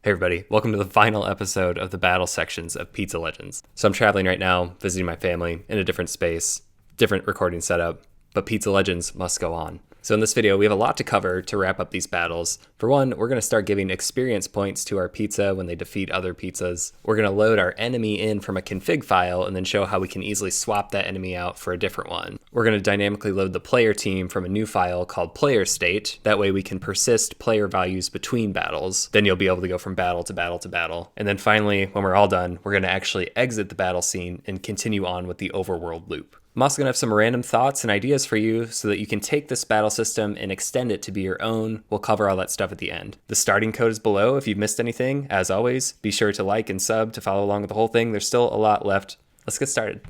Hey everybody, welcome to the final episode of the battle sections of Pizza Legends. So I'm traveling right now, visiting my family in a different space, different recording setup, but Pizza Legends must go on. So in this video, we have a lot to cover to wrap up these battles. For one, we're going to start giving experience points to our pizza when they defeat other pizzas. We're going to load our enemy in from a config file and then show how we can easily swap that enemy out for a different one. We're going to dynamically load the player team from a new file called player state. That way we can persist player values between battles. Then you'll be able to go from battle to battle to battle. And then finally, when we're all done, we're going to actually exit the battle scene and continue on with the overworld loop. I'm also going to have some random thoughts and ideas for you so that you can take this battle system and extend it to be your own. We'll cover all that stuff at the end. The starting code is below if you've missed anything. As always, be sure to like and sub to follow along with the whole thing. There's still a lot left. Let's get started.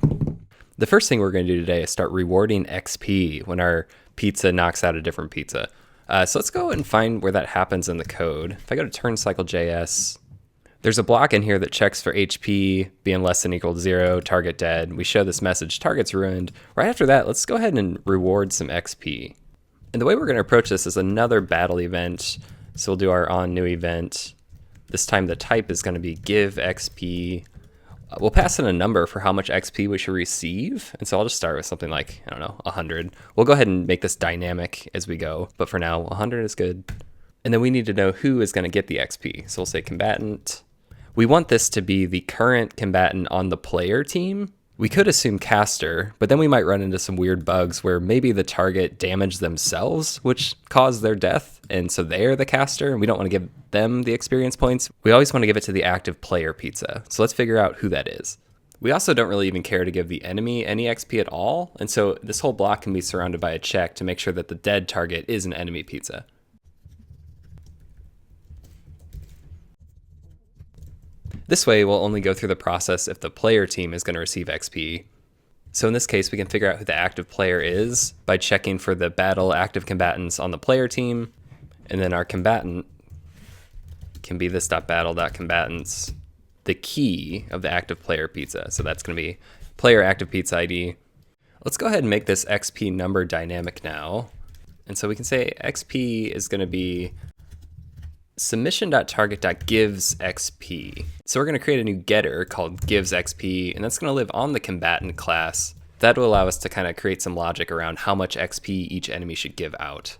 The first thing we're going to do today is start rewarding XP when our pizza knocks out a different pizza. So let's go and find where that happens in the code. If I go to turncycle.js, there's a block in here that checks for HP being less than or equal to 0, target dead. We show this message, target's ruined. Right after that, let's go ahead and reward some XP. And the way we're going to approach this is another battle event. So we'll do our on new event. This time the type is going to be give XP. We'll pass in a number for how much XP we should receive. And so I'll just start with something like, 100. We'll go ahead and make this dynamic as we go. But for now, 100 is good. And then we need to know who is going to get the XP. So we'll say combatant. We want this to be the current combatant on the player team. We could assume caster, but then we might run into some weird bugs where maybe the target damaged themselves, which caused their death, and so they're the caster, and we don't want to give them the experience points. We always want to give it to the active player pizza. So let's figure out who that is. We also don't really even care to give the enemy any XP at all, and so this whole block can be surrounded by a check to make sure that the dead target is an enemy pizza. This way, we'll only go through the process if the player team is going to receive XP. So in this case, we can figure out who the active player is by checking for the battle active combatants on the player team. And then our combatant can be this.battle.combatants, the key of the active player pizza. So that's going to be player active pizza ID. Let's go ahead and make this XP number dynamic now. And so we can say XP is going to be submission.target.gives XP. So we're going to create a new getter called gives XP, and that's going to live on the combatant class. That will allow us to kind of create some logic around how much XP each enemy should give out.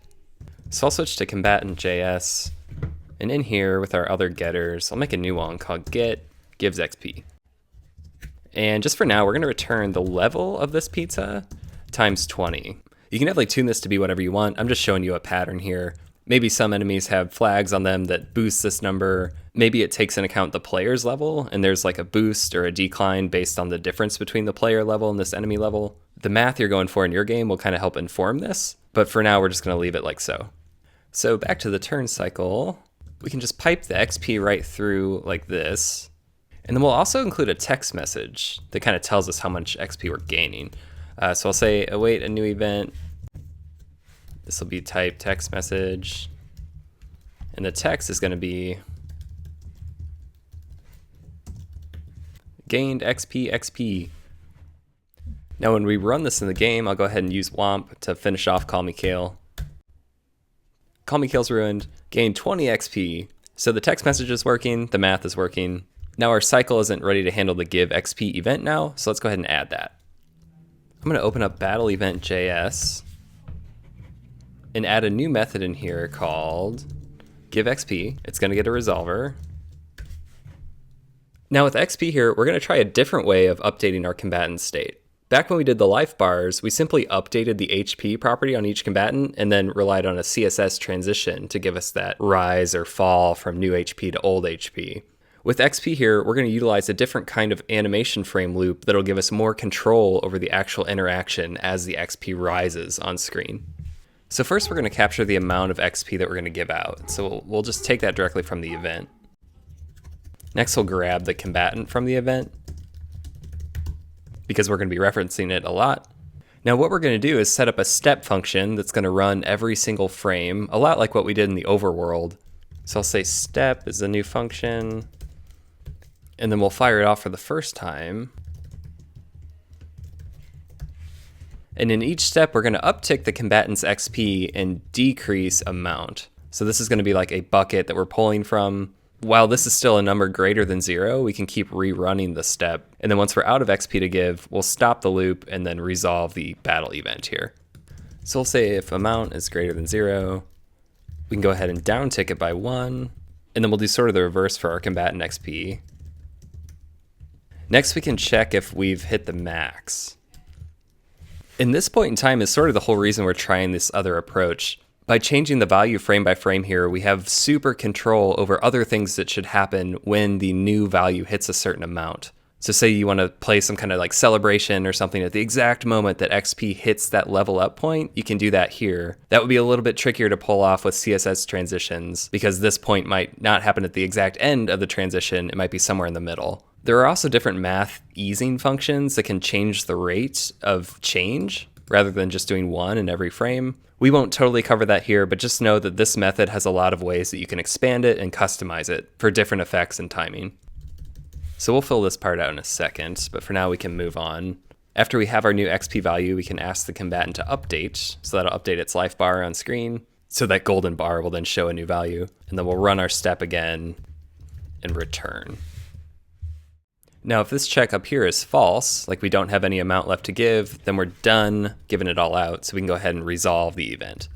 So I'll switch to combatant.js, and in here with our other getters, I'll make a new one called get gives XP. And just for now, we're going to return the level of this pizza times 20. You can definitely tune this to be whatever you want. I'm just showing you a pattern here. Maybe some enemies have flags on them that boost this number. Maybe it takes into account the player's level, and there's like a boost or a decline based on the difference between the player level and this enemy level. The math you're going for in your game will kind of help inform this, but for now we're just going to leave it like so. So back to the turn cycle, we can just pipe the XP right through like this, and then we'll also include a text message that kind of tells us how much XP we're gaining. So I'll say await a new event. This will be type text message, and the text is going to be gained XP. Now when we run this in the game, I'll go ahead and use Womp to finish off Call Me Kale. Call Me Kale's ruined, gained 20 XP. So the text message is working, the math is working. Now our cycle isn't ready to handle the give XP event now, so let's go ahead and add that. I'm going to open up battle event.js and add a new method in here called give XP. It's going to get a resolver. Now with XP here, we're going to try a different way of updating our combatant state. Back when we did the life bars, we simply updated the HP property on each combatant and then relied on a CSS transition to give us that rise or fall from new HP to old HP. With XP here, we're going to utilize a different kind of animation frame loop that'll give us more control over the actual interaction as the XP rises on screen. So first we're going to capture the amount of XP that we're going to give out. So we'll just take that directly from the event. Next we'll grab the combatant from the event, because we're going to be referencing it a lot. Now what we're going to do is set up a step function that's going to run every single frame, a lot like what we did in the overworld. So I'll say step is a new function, and then we'll fire it off for the first time. And in each step, we're going to uptick the combatant's XP and decrease amount. So this is going to be like a bucket that we're pulling from. While this is still a number greater than 0, we can keep rerunning the step. And then once we're out of XP to give, we'll stop the loop and then resolve the battle event here. So we'll say if amount is greater than 0, we can go ahead and down tick it by 1. And then we'll do sort of the reverse for our combatant XP. Next, we can check if we've hit the max. In this point in time is sort of the whole reason we're trying this other approach. By changing the value frame by frame here, we have super control over other things that should happen when the new value hits a certain amount. So say you want to play some kind of like celebration or something at the exact moment that XP hits that level up point, you can do that here. That would be a little bit trickier to pull off with CSS transitions because this point might not happen at the exact end of the transition, it might be somewhere in the middle. There are also different math easing functions that can change the rate of change rather than just doing one in every frame. We won't totally cover that here, but just know that this method has a lot of ways that you can expand it and customize it for different effects and timing. So we'll fill this part out in a second, but for now we can move on. After we have our new XP value, we can ask the combatant to update, so that'll update its life bar on screen. So that golden bar will then show a new value, and then we'll run our step again and return. Now, if this check up here is false, like we don't have any amount left to give, then we're done giving it all out, so we can go ahead and resolve the event.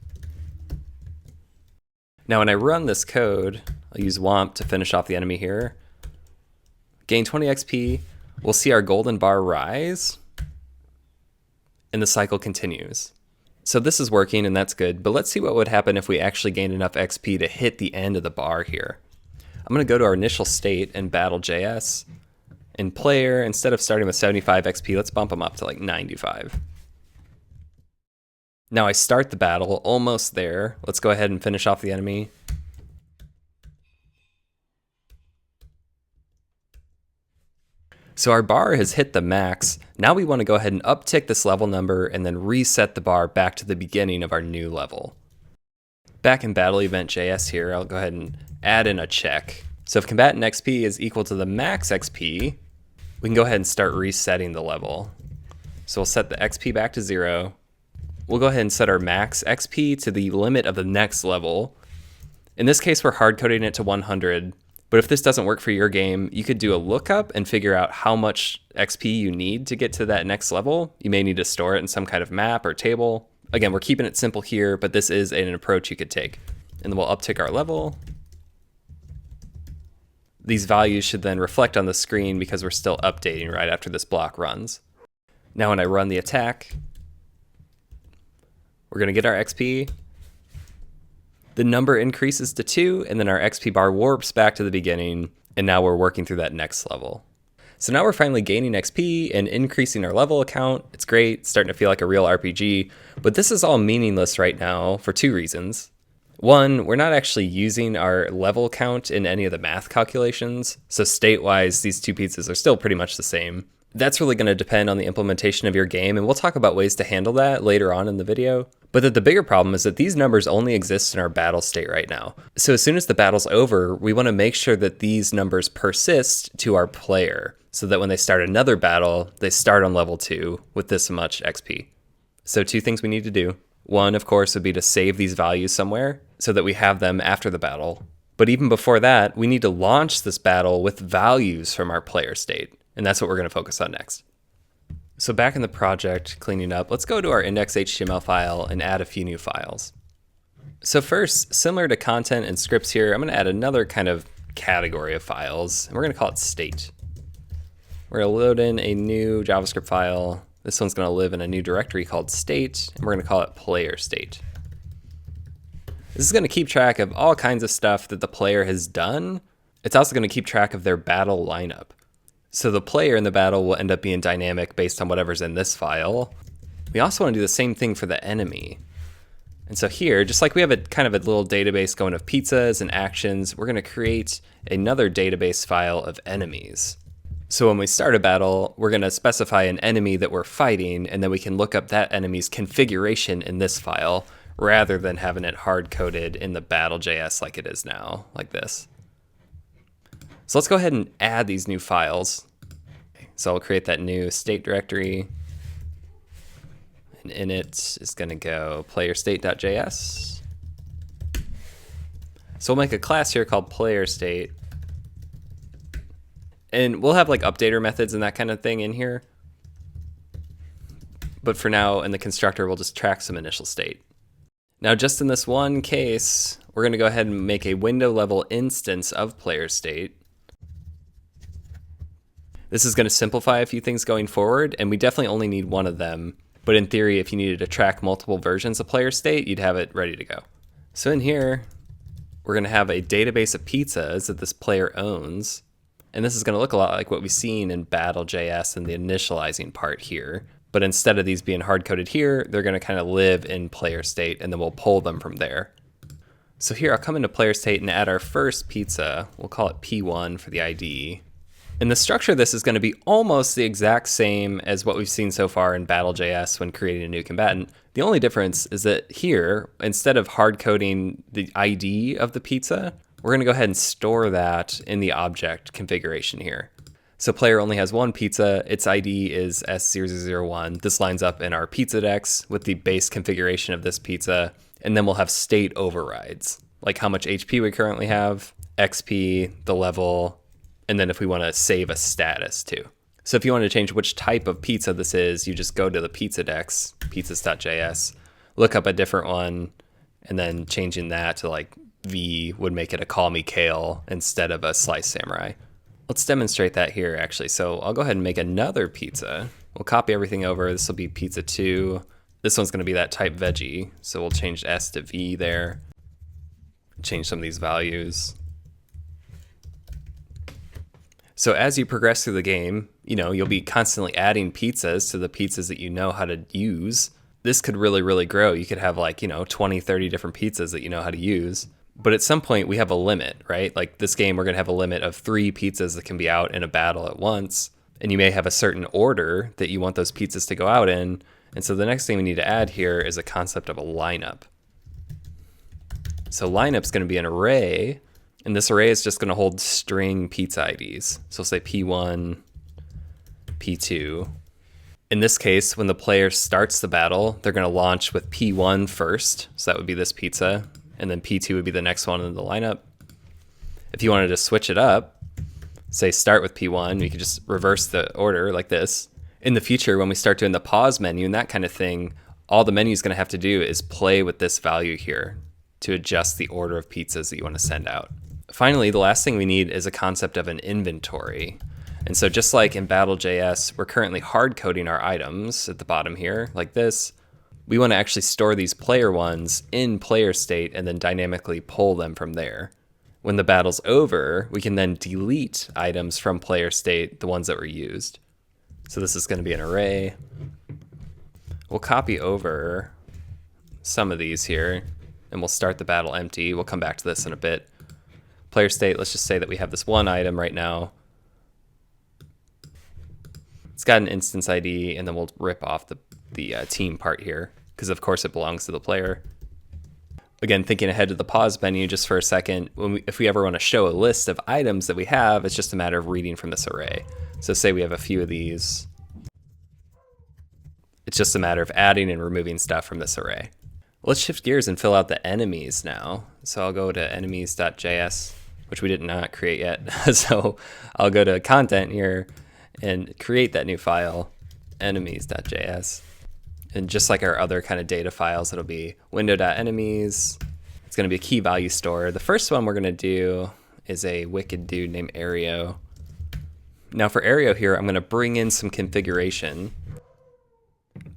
Now, when I run this code, I'll use WOMP to finish off the enemy here. Gain 20 XP, we'll see our golden bar rise, and the cycle continues. So this is working, and that's good, but let's see what would happen if we actually gained enough XP to hit the end of the bar here. I'm going to go to our initial state in Battle.js. In player, instead of starting with 75 XP, let's bump them up to like 95. Now I start the battle, almost there. Let's go ahead and finish off the enemy. So our bar has hit the max. Now we want to go ahead and uptick this level number and then reset the bar back to the beginning of our new level. Back in battle event.js here, I'll go ahead and add in a check. So if combatant XP is equal to the max XP, we can go ahead and start resetting the level. So we'll set the XP back to 0. We'll go ahead and set our max XP to the limit of the next level. In this case, we're hard coding it to 100. But if this doesn't work for your game, you could do a lookup and figure out how much XP you need to get to that next level. You may need to store it in some kind of map or table. Again, we're keeping it simple here, but this is an approach you could take. And then we'll uptick our level. These values should then reflect on the screen because we're still updating right after this block runs. Now when I run the attack, we're going to get our XP. The number increases to 2, and then our XP bar warps back to the beginning, and now we're working through that next level. So now we're finally gaining XP and increasing our level account. It's great, it's starting to feel like a real RPG, but this is all meaningless right now for 2 reasons. One, we're not actually using our level count in any of the math calculations, so state-wise, these 2 pizzas are still pretty much the same. That's really going to depend on the implementation of your game, and we'll talk about ways to handle that later on in the video. But the bigger problem is that these numbers only exist in our battle state right now. So as soon as the battle's over, we want to make sure that these numbers persist to our player, so that when they start another battle, they start on level 2 with this much XP. So 2 things we need to do. One, of course, would be to save these values somewhere so that we have them after the battle. But even before that, we need to launch this battle with values from our player state. And that's what we're going to focus on next. So back in the project, cleaning up, let's go to our index.html file and add a few new files. So first, similar to content and scripts here, I'm going to add another kind of category of files, and we're going to call it state. We're going to load in a new JavaScript file. This one's going to live in a new directory called state, and we're going to call it player state. This is going to keep track of all kinds of stuff that the player has done. It's also going to keep track of their battle lineup. So the player in the battle will end up being dynamic based on whatever's in this file. We also want to do the same thing for the enemy. And so here, just like we have a kind of a little database going of pizzas and actions, we're going to create another database file of enemies. So when we start a battle, we're going to specify an enemy that we're fighting, and then we can look up that enemy's configuration in this file, rather than having it hard-coded in the battle.js like it is now, like this. So let's go ahead and add these new files. So I'll create that new state directory, and in it is going to go playerstate.js. So we'll make a class here called player state, And we'll have like updater methods and that kind of thing in here. But for now, in the constructor, we'll just track some initial state. Now, just in this one case, we're going to go ahead and make a window level instance of player state. This is going to simplify a few things going forward, and we definitely only need one of them. But in theory, if you needed to track multiple versions of player state, you'd have it ready to go. So in here, we're going to have a database of pizzas that this player owns. And this is going to look a lot like what we've seen in Battle.js and the initializing part here. But instead of these being hard-coded here, they're going to kind of live in player state, and then we'll pull them from there. So here, I'll come into player state and add our first pizza. We'll call it P1 for the ID. And the structure of this is going to be almost the exact same as what we've seen so far in Battle.js when creating a new combatant. The only difference is that here, instead of hard-coding the ID of the pizza, we're going to go ahead and store that in the object configuration here. So player only has one pizza, its ID is S0001. This lines up in our pizza dex with the base configuration of this pizza, and then we'll have state overrides, like how much HP we currently have, XP, the level, and then if we want to save a status too. So if you want to change which type of pizza this is, you just go to the pizza dex, pizzas.js, look up a different one, and then changing that to like V would make it a call me kale instead of a slice samurai. Let's demonstrate that here actually. So I'll go ahead and make another pizza. We'll copy everything over. This will be pizza 2. This one's going to be that type veggie. So we'll change S to V there. Change some of these values. So as you progress through the game, you'll be constantly adding pizzas to the pizzas that you know how to use. This could really, really grow. You could have 20, 30 different pizzas that you know how to use. But at some point we have a limit, right? Like this game, we're going to have a limit of 3 pizzas that can be out in a battle at once. And you may have a certain order that you want those pizzas to go out in. And so the next thing we need to add here is a concept of a lineup. So lineup's going to be an array. And this array is just going to hold string pizza IDs. So we'll say P1, P2. In this case, when the player starts the battle, they're going to launch with P1 first. So that would be this pizza. And then P2 would be the next one in the lineup. If you wanted to switch it up, say start with P1, you could just reverse the order like this. In the future, when we start doing the pause menu and that kind of thing, all the menu's going to have to do is play with this value here to adjust the order of pizzas that you want to send out. Finally, the last thing we need is a concept of an inventory. And so just like in Battle.js, we're currently hard coding our items at the bottom here like this. We want to actually store these player ones in player state and then dynamically pull them from there. When the battle's over, we can then delete items from player state, the ones that were used. So this is going to be an array. We'll copy over some of these here and we'll start the battle empty. We'll come back to this in a bit. Player state, let's just say that we have this one item right now. It's got an instance ID, and then we'll rip off the team part here, because of course it belongs to the player. Again, thinking ahead to the pause menu just for a second, if we ever want to show a list of items that we have, it's just a matter of reading from this array. So say we have a few of these. It's just a matter of adding and removing stuff from this array. Let's shift gears and fill out the enemies now. So I'll go to enemies.js, which we did not create yet. So I'll go to content here and create that new file, enemies.js. And just like our other kind of data files, it'll be window.enemies. It's going to be a key value store. The first one we're going to do is a wicked dude named Aereo. Now for Aereo here, I'm going to bring in some configuration.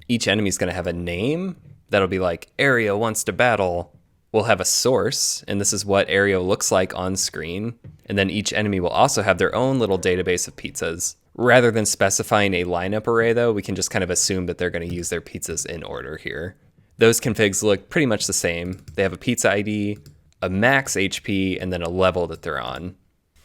Each enemy is going to have a name. That'll be like Aereo wants to battle. We'll have a source, and this is what Aereo looks like on screen. And then each enemy will also have their own little database of pizzas. Rather than specifying a lineup array though, we can just kind of assume that they're going to use their pizzas in order here. Those configs look pretty much the same. They have a pizza ID, a max HP, and then a level that they're on.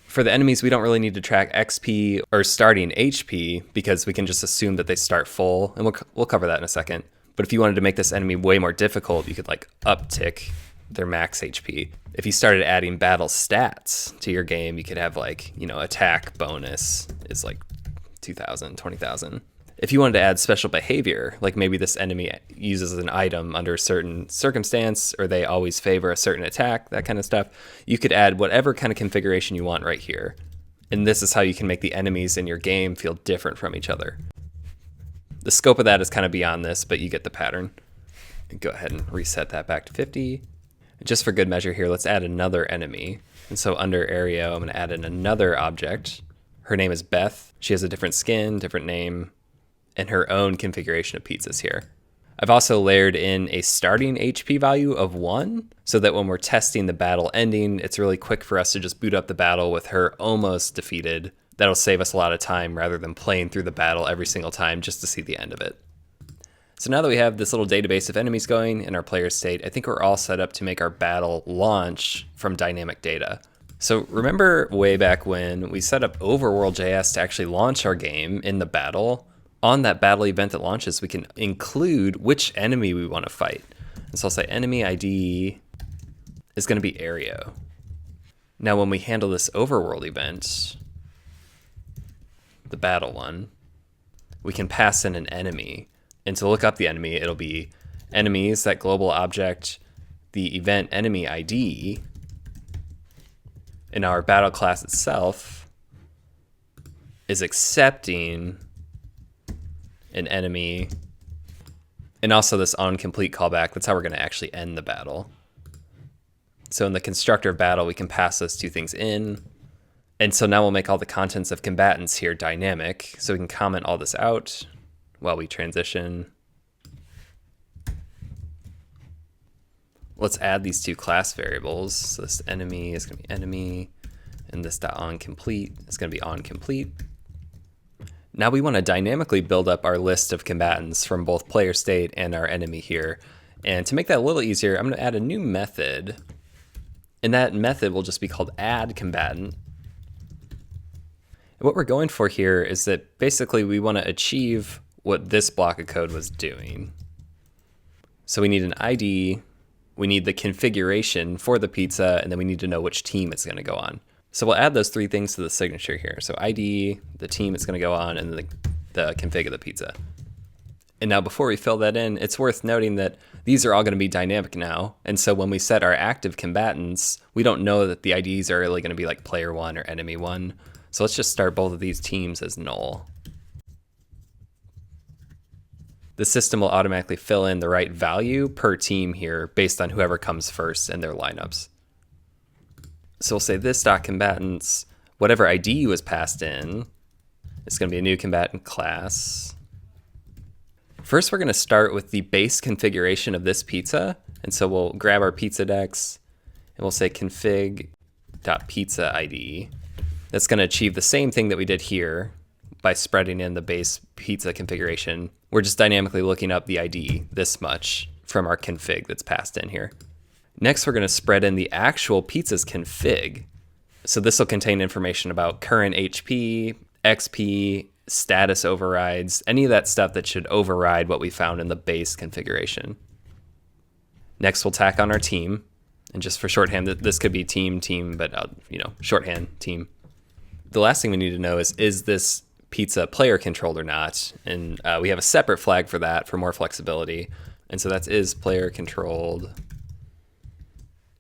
For the enemies, we don't really need to track XP or starting HP because we can just assume that they start full, and we'll cover that in a second. But if you wanted to make this enemy way more difficult, you could like uptick their max HP. If you started adding battle stats to your game, you could have like, attack bonus is like 2,000, 20,000. If you wanted to add special behavior, like maybe this enemy uses an item under a certain circumstance, or they always favor a certain attack, that kind of stuff, you could add whatever kind of configuration you want right here. And this is how you can make the enemies in your game feel different from each other. The scope of that is kind of beyond this, but you get the pattern. Go ahead and reset that back to 50. Just for good measure here, let's add another enemy. And so under area, I'm going to add in another object. Her name is Beth. She has a different skin, different name, and her own configuration of pizzas here. I've also layered in a starting HP value of 1, so that when we're testing the battle ending, it's really quick for us to just boot up the battle with her almost defeated. That'll save us a lot of time rather than playing through the battle every single time just to see the end of it. So now that we have this little database of enemies going in our player state, I think we're all set up to make our battle launch from dynamic data. So remember way back when we set up Overworld.js to actually launch our game in the battle? On that battle event that launches, we can include which enemy we want to fight. And so I'll say enemy ID is going to be Aereo. Now when we handle this Overworld event, the battle one, we can pass in an enemy. And to look up the enemy, it'll be enemies, that global object, the event enemy ID, and our battle class itself is accepting an enemy, and also this onComplete callback. That's how we're going to actually end the battle. So in the constructor of battle, we can pass those two things in. And so now we'll make all the contents of combatants here dynamic. So we can comment all this out while we transition. Let's add these two class variables. So this enemy is going to be enemy, and this .onComplete is going to be onComplete. Now we want to dynamically build up our list of combatants from both player state and our enemy here. And to make that a little easier, I'm going to add a new method. And that method will just be called addCombatant. And what we're going for here is that basically we want to achieve what this block of code was doing. So we need an ID, we need the configuration for the pizza, and then we need to know which team it's going to go on. So we'll add those three things to the signature here. So ID, the team it's going to go on, and the config of the pizza. And now before we fill that in, it's worth noting that these are all going to be dynamic now. And so when we set our active combatants, we don't know that the IDs are really going to be like player 1 or enemy 1. So let's just start both of these teams as null. The system will automatically fill in the right value per team here based on whoever comes first in their lineups. So we'll say this .combatants, whatever ID was passed in, it's going to be a new combatant class. First, we're going to start with the base configuration of this pizza. And so we'll grab our pizza decks and we'll say config.pizzaID. That's going to achieve the same thing that we did here by spreading in the base pizza configuration. We're just dynamically looking up the ID this much from our config that's passed in here. Next, we're going to spread in the actual pizza's config. So this will contain information about current HP, XP, status overrides, any of that stuff that should override what we found in the base configuration. Next, we'll tack on our team. And just for shorthand, this could be team, but shorthand, team. The last thing we need to know is this pizza player controlled or not? And we have a separate flag for that for more flexibility. And so that's is player controlled.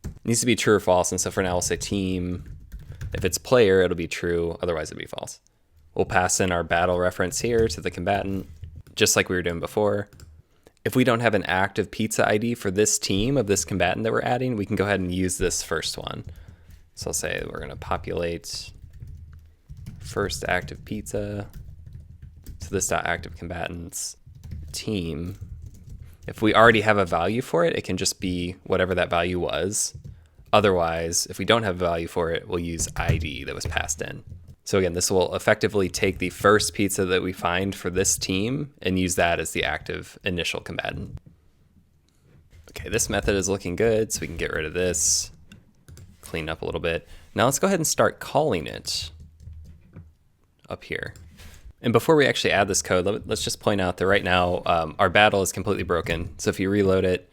It needs to be true or false. And so for now, we'll say team. If it's player, it'll be true. Otherwise, it'll be false. We'll pass in our battle reference here to the combatant, just like we were doing before. If we don't have an active pizza ID for this team of this combatant that we're adding, we can go ahead and use this first one. So I'll say we're going to populate first active pizza. So this .active combatants team. If we already have a value for it, it can just be whatever that value was. Otherwise, if we don't have a value for it, we'll use ID that was passed in. So again, this will effectively take the first pizza that we find for this team and use that as the active initial combatant. Okay, this method is looking good, so we can get rid of this, clean up a little bit. Now let's go ahead and start calling it up here. And before we actually add this code, let's just point out that right now our battle is completely broken. So if you reload it,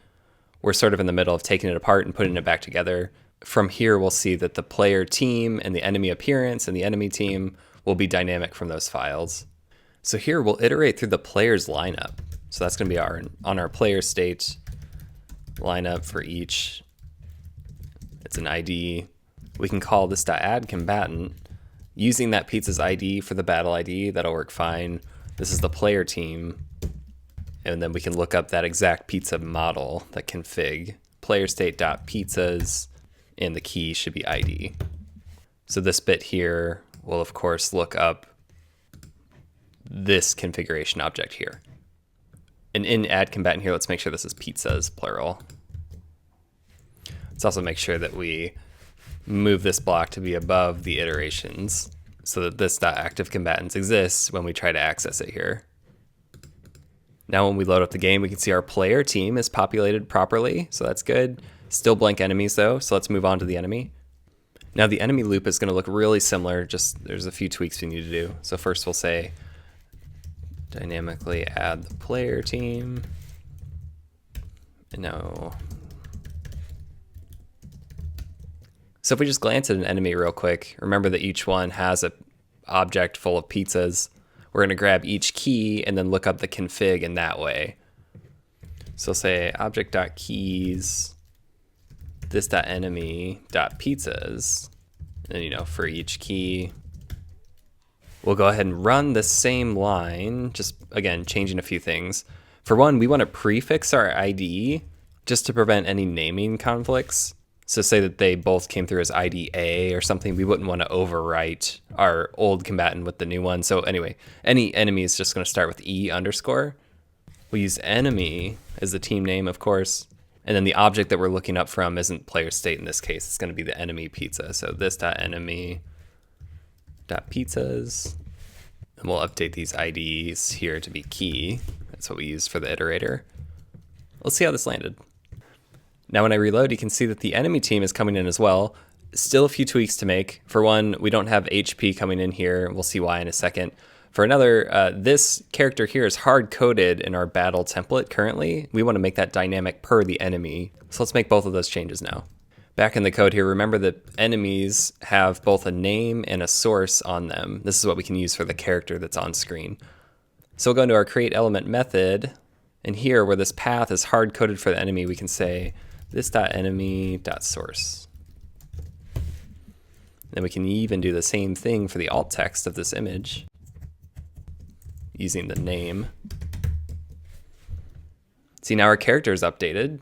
we're sort of in the middle of taking it apart and putting it back together. From here, we'll see that the player team and the enemy appearance and the enemy team will be dynamic from those files. So here we'll iterate through the player's lineup. So that's going to be on our player state lineup for each. It's an ID. We can call this .addCombatant using that pizza's ID for the battle ID, that'll work fine. This is the player team. And then we can look up that exact pizza model, that config, player state.pizzas, and the key should be ID. So this bit here will of course look up this configuration object here. And in add combatant here, let's make sure this is pizzas, plural. Let's also make sure that we move this block to be above the iterations so that this .activeCombatants exists when we try to access it here. Now when we load up the game, we can see our player team is populated properly, so that's good. Still blank enemies though, so let's move on to the enemy. Now the enemy loop is going to look really similar, just there's a few tweaks we need to do. So first we'll say dynamically add the player team. And now, so if we just glance at an enemy real quick, remember that each one has an object full of pizzas. We're going to grab each key and then look up the config in that way. So say object.keys, this.enemy.pizzas, and for each key, we'll go ahead and run the same line, just again, changing a few things. For one, we want to prefix our ID just to prevent any naming conflicts. So say that they both came through as ID A or something, we wouldn't want to overwrite our old combatant with the new one. So anyway, any enemy is just going to start with E underscore. We use enemy as the team name, of course. And then the object that we're looking up from isn't player state in this case. It's going to be the enemy pizza. So this.enemy.pizzas. And we'll update these IDs here to be key. That's what we use for the iterator. Let's see how this landed. Now when I reload, you can see that the enemy team is coming in as well. Still a few tweaks to make. For one, we don't have HP coming in here. We'll see why in a second. For another, this character here is hard-coded in our battle template currently. We want to make that dynamic per the enemy. So let's make both of those changes now. Back in the code here, remember that enemies have both a name and a source on them. This is what we can use for the character that's on screen. So we'll go into our create element method. And here, where this path is hard-coded for the enemy, we can say this.enemy.source. Then we can even do the same thing for the alt text of this image using the name. See, now our character is updated.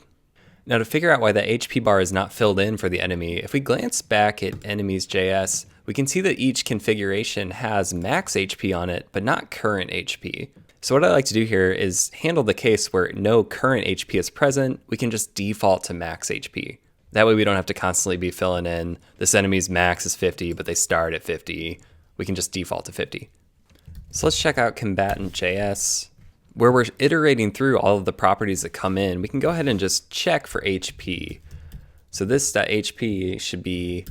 Now to figure out why the HP bar is not filled in for the enemy, if we glance back at enemies.js, we can see that each configuration has max HP on it, but not current HP. So what I like to do here is handle the case where no current HP is present. We can just default to max HP. That way we don't have to constantly be filling in this enemy's max is 50, but they start at 50. We can just default to 50. So let's check out combatant.js. Where we're iterating through all of the properties that come in, we can go ahead and just check for HP. So this.HP should be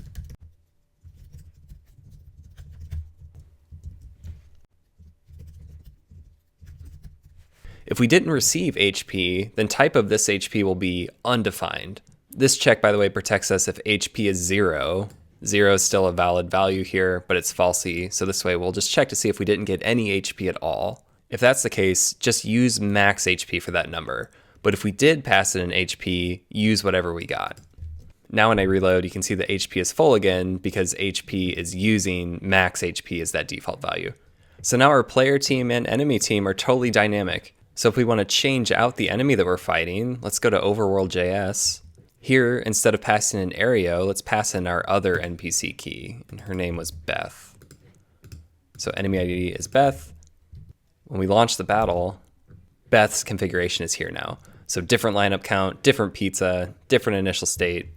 if we didn't receive HP, then type of this HP will be undefined. This check, by the way, protects us if HP is 0. 0 is still a valid value here, but it's falsy. So this way we'll just check to see if we didn't get any HP at all. If that's the case, just use max HP for that number. But if we did pass it an HP, use whatever we got. Now when I reload, you can see that HP is full again because HP is using max HP as that default value. So now our player team and enemy team are totally dynamic. So if we want to change out the enemy that we're fighting, let's go to Overworld.js. Here, instead of passing an Aereo, let's pass in our other NPC key, and her name was Beth. So enemy ID is Beth. When we launch the battle, Beth's configuration is here now. So different lineup count, different pizza, different initial state.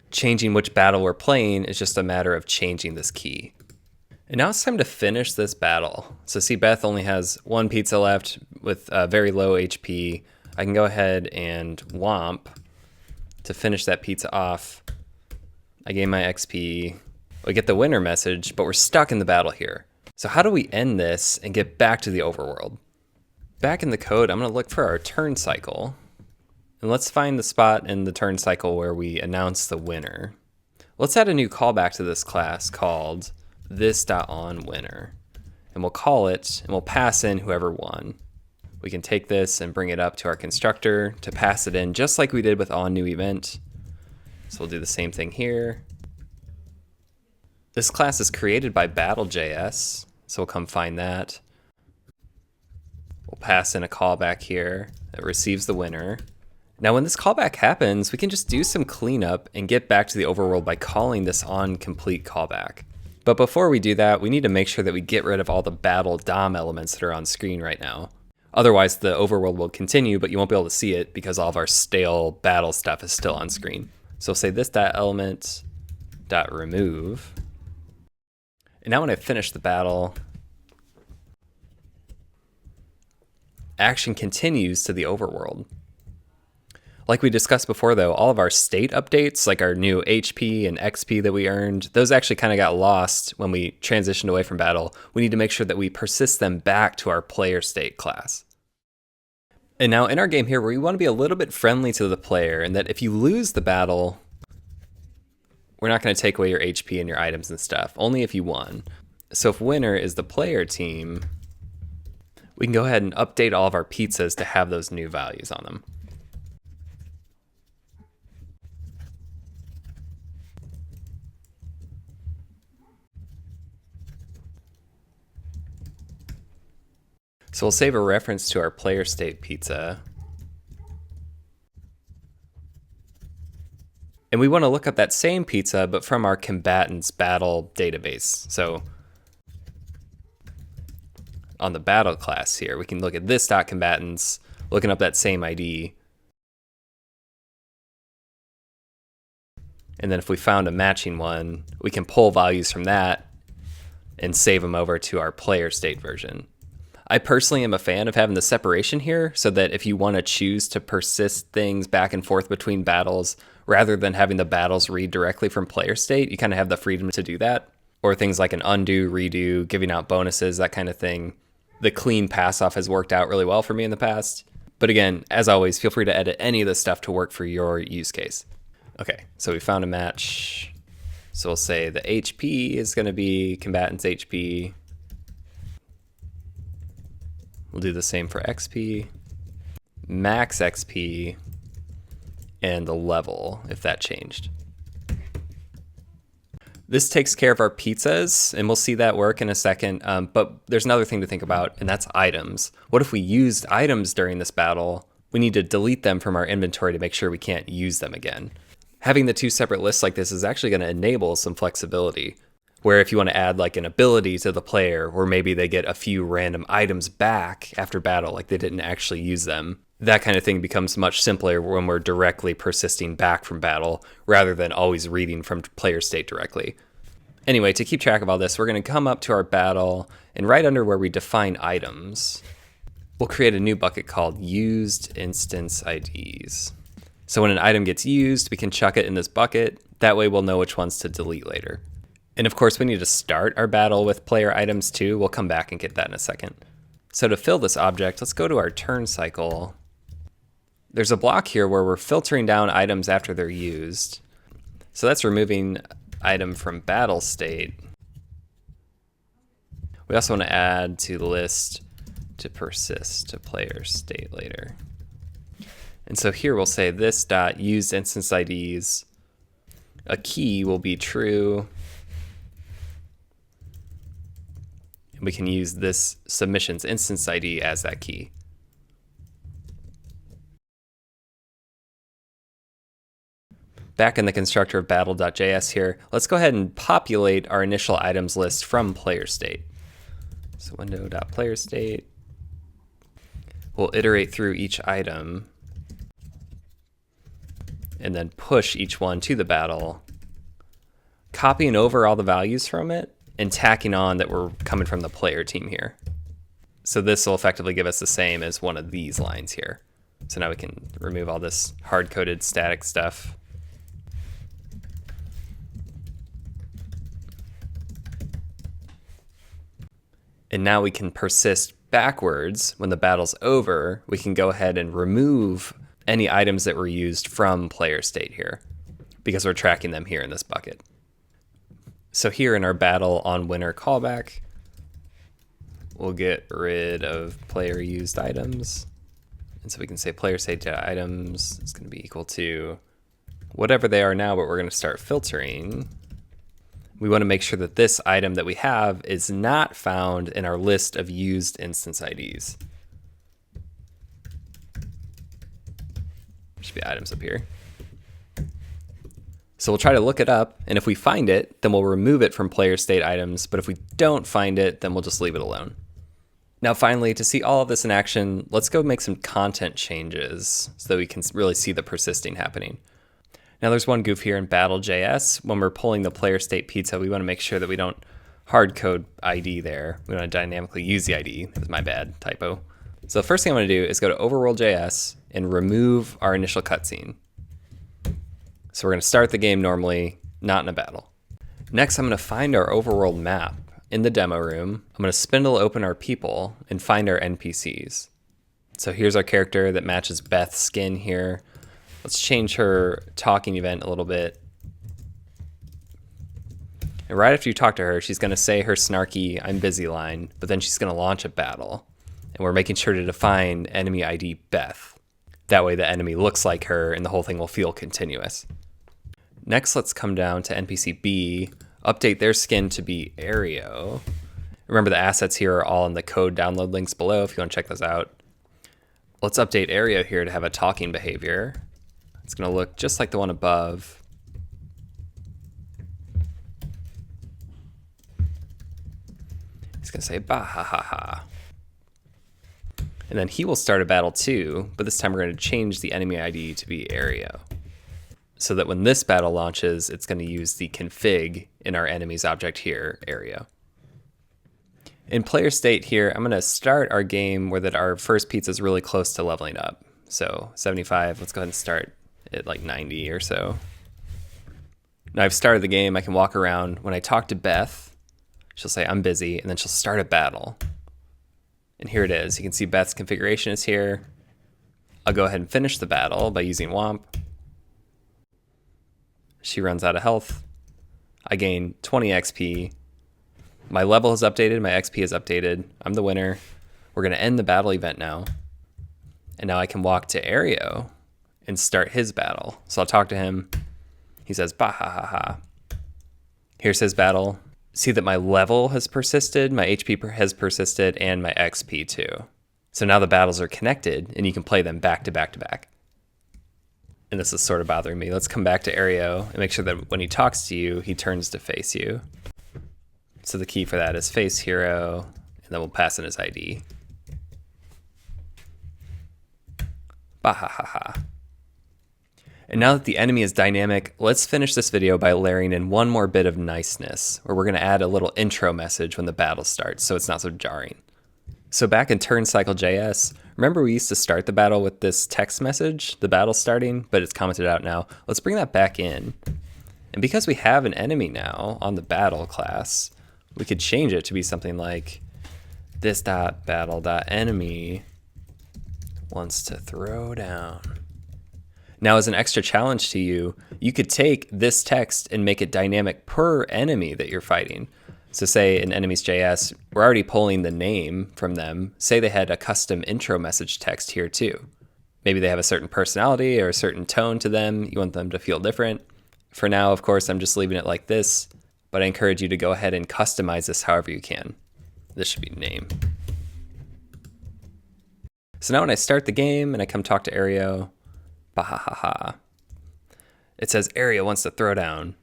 Changing which battle we're playing is just a matter of changing this key. And now it's time to finish this battle. So see, Beth only has one pizza left with very low HP. I can go ahead and womp to finish that pizza off. I gain my XP. We get the winner message, but we're stuck in the battle here. So how do we end this and get back to the overworld? Back in the code, I'm going to look for our turn cycle. And let's find the spot in the turn cycle where we announce the winner. Let's add a new callback to this class called this.onWinner. And we'll call it, and we'll pass in whoever won. We can take this and bring it up to our constructor to pass it in just like we did with onNewEvent. So we'll do the same thing here. This class is created by battle.js, so we'll come find that. We'll pass in a callback here that receives the winner. Now when this callback happens, we can just do some cleanup and get back to the overworld by calling this onComplete callback. But before we do that, we need to make sure that we get rid of all the battle DOM elements that are on screen right now. Otherwise, the overworld will continue, but you won't be able to see it because all of our stale battle stuff is still on screen. So we'll say this.element.remove. And now when I finish the battle, action continues to the overworld. Like we discussed before though, all of our state updates, like our new HP and XP that we earned, those actually kind of got lost when we transitioned away from battle. We need to make sure that we persist them back to our player state class. And now in our game here, we want to be a little bit friendly to the player, and that if you lose the battle, we're not going to take away your HP and your items and stuff, only if you won. So if winner is the player team, we can go ahead and update all of our pizzas to have those new values on them. So we'll save a reference to our player state pizza. And we want to look up that same pizza, but from our combatants battle database. So on the battle class here, we can look at this.combatants, looking up that same ID. And then if we found a matching one, we can pull values from that and save them over to our player state version. I personally am a fan of having the separation here so that if you want to choose to persist things back and forth between battles, rather than having the battles read directly from player state, you kind of have the freedom to do that. Or things like an undo, redo, giving out bonuses, that kind of thing. The clean pass off has worked out really well for me in the past. But again, as always, feel free to edit any of this stuff to work for your use case. Okay, so we found a match. So we'll say the HP is going to be combatants HP. We'll do the same for XP, max XP, and the level, if that changed. This takes care of our pizzas, and we'll see that work in a second, but there's another thing to think about, and that's items. What if we used items during this battle? We need to delete them from our inventory to make sure we can't use them again. Having the two separate lists like this is actually going to enable some flexibility, where if you want to add like an ability to the player, where maybe they get a few random items back after battle, like they didn't actually use them, that kind of thing becomes much simpler when we're directly persisting back from battle, rather than always reading from player state directly. Anyway, to keep track of all this, we're going to come up to our battle, and right under where we define items, we'll create a new bucket called used instance IDs. So when an item gets used, we can chuck it in this bucket. That way we'll know which ones to delete later. And of course, we need to start our battle with player items too. We'll come back and get that in a second. So to fill this object, let's go to our turn cycle. There's a block here where we're filtering down items after they're used. So that's removing item from battle state. We also want to add to the list to persist to player state later. And so here we'll say this dot used instance IDs. A key will be true. And we can use this submissions instance ID as that key. Back in the constructor of battle.js here, let's go ahead and populate our initial items list from player state. So window.player_state. We'll iterate through each item and then push each one to the battle, copying over all the values from it and tacking on that we're coming from the player team here. So this will effectively give us the same as one of these lines here. So now we can remove all this hard-coded static stuff. And now we can persist backwards. When the battle's over, we can go ahead and remove any items that were used from player state here, because we're tracking them here in this bucket. So here in our battle on winner callback, we'll get rid of player used items. And so we can say player state items is going to be equal to whatever they are now, but we're going to start filtering we want to make sure that this item that we have is not found in our list of used instance IDs. Should be items up here. So we'll try to look it up, and if we find it, then we'll remove it from player state items, but if we don't find it, then we'll just leave it alone. Now finally, to see all of this in action, let's go make some content changes so that we can really see the persisting happening. Now there's one goof here in Battle.js. When we're pulling the player state pizza, we want to make sure that we don't hard code ID there. We want to dynamically use the ID. That was my bad typo. So the first thing I'm going to do is go to Overworld.js and remove our initial cutscene. So we're going to start the game normally, not in a battle. Next, I'm going to find our Overworld map in the demo room. I'm going to spindle open our people and find our NPCs. So here's our character that matches Beth's skin here. Let's change her talking event a little bit. And right after you talk to her, she's going to say her snarky "I'm busy" line, but then she's going to launch a battle. And we're making sure to define enemy ID Beth. That way the enemy looks like her and the whole thing will feel continuous. Next, let's come down to NPC B, update their skin to be Aereo. Remember the assets here are all in the code download links below if you want to check those out. Let's update Aereo here to have a talking behavior. It's going to look just like the one above. It's going to say bah ha ha ha. And then he will start a battle too, but this time we're going to change the enemy ID to be Aereo, so that when this battle launches, it's going to use the config in our enemy's object here, Aereo. In player state here, I'm going to start our game where that our first pizza is really close to leveling up. So 75, let's go ahead and start at like 90 or so. Now I've started the game, I can walk around. When I talk to Beth, she'll say I'm busy, and then she'll start a battle. And here it is. You can see Beth's configuration is here. I'll go ahead and finish the battle by using Womp. She runs out of health. I gain 20 XP. My level is updated, my XP is updated. I'm the winner. We're going to end the battle event now. And now I can walk to Aereo and start his battle. So I'll talk to him. He says, bah ha ha ha. Here's his battle. See that my level has persisted, my HP has persisted, and my XP too. So now the battles are connected, and you can play them back to back to back. And this is sort of bothering me. Let's come back to Aereo and make sure that when he talks to you, he turns to face you. So the key for that is face hero, and then we'll pass in his ID. Bah ha ha ha. And now that the enemy is dynamic, let's finish this video by layering in one more bit of niceness, where we're going to add a little intro message when the battle starts so it's not so jarring. So back in TurnCycle.js, remember we used to start the battle with this text message, the battle's starting, but it's commented out now. Let's bring that back in. And because we have an enemy now on the battle class, we could change it to be something like this.battle.enemy wants to throw down. Now, as an extra challenge to you, you could take this text and make it dynamic per enemy that you're fighting. So say in enemies.js, we're already pulling the name from them. Say they had a custom intro message text here too. Maybe they have a certain personality or a certain tone to them. You want them to feel different. For now, of course, I'm just leaving it like this, but I encourage you to go ahead and customize this however you can. This should be name. So now when I start the game and I come talk to Aereo, bah ha ha ha. It says Aereo wants to throw down.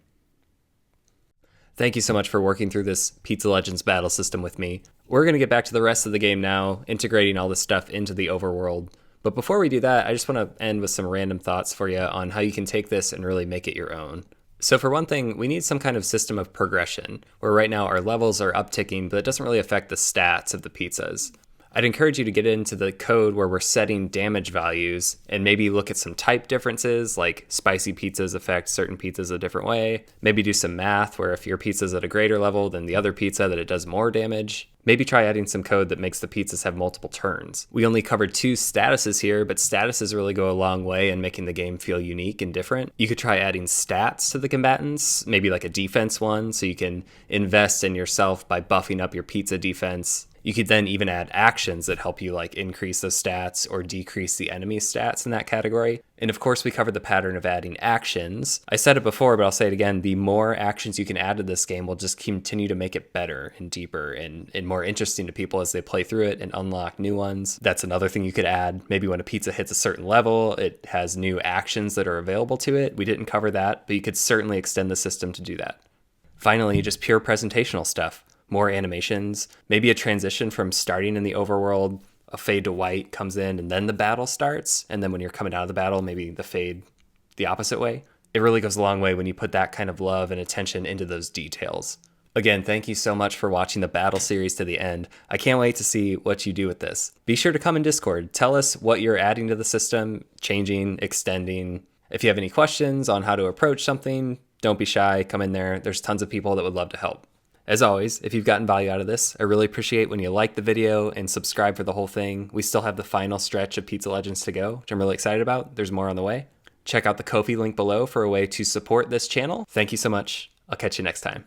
Thank you so much for working through this Pizza Legends battle system with me. We're going to get back to the rest of the game now, integrating all this stuff into the overworld. But before we do that, I just want to end with some random thoughts for you on how you can take this and really make it your own. So for one thing, we need some kind of system of progression, where right now our levels are upticking, but it doesn't really affect the stats of the pizzas. I'd encourage you to get into the code where we're setting damage values and maybe look at some type differences, like spicy pizzas affect certain pizzas a different way. Maybe do some math where if your pizza's at a greater level than the other pizza, that it does more damage. Maybe try adding some code that makes the pizzas have multiple turns. We only covered 2 statuses here, but statuses really go a long way in making the game feel unique and different. You could try adding stats to the combatants, maybe like a defense one, so you can invest in yourself by buffing up your pizza defense. You could then even add actions that help you like increase those stats or decrease the enemy stats in that category. And of course, we covered the pattern of adding actions. I said it before, but I'll say it again. The more actions you can add to this game will just continue to make it better and deeper and more interesting to people as they play through it and unlock new ones. That's another thing you could add. Maybe when a pizza hits a certain level, it has new actions that are available to it. We didn't cover that, but you could certainly extend the system to do that. Finally, just pure presentational stuff. More animations, maybe a transition from starting in the overworld, a fade to white comes in and then the battle starts. And then when you're coming out of the battle, maybe the fade the opposite way. It really goes a long way when you put that kind of love and attention into those details. Again, thank you so much for watching the battle series to the end. I can't wait to see what you do with this. Be sure to come in Discord. Tell us what you're adding to the system, changing, extending. If you have any questions on how to approach something, don't be shy, come in there. There's tons of people that would love to help. As always, if you've gotten value out of this, I really appreciate when you like the video and subscribe for the whole thing. We still have the final stretch of Pizza Legends to go, which I'm really excited about. There's more on the way. Check out the Ko-fi link below for a way to support this channel. Thank you so much. I'll catch you next time.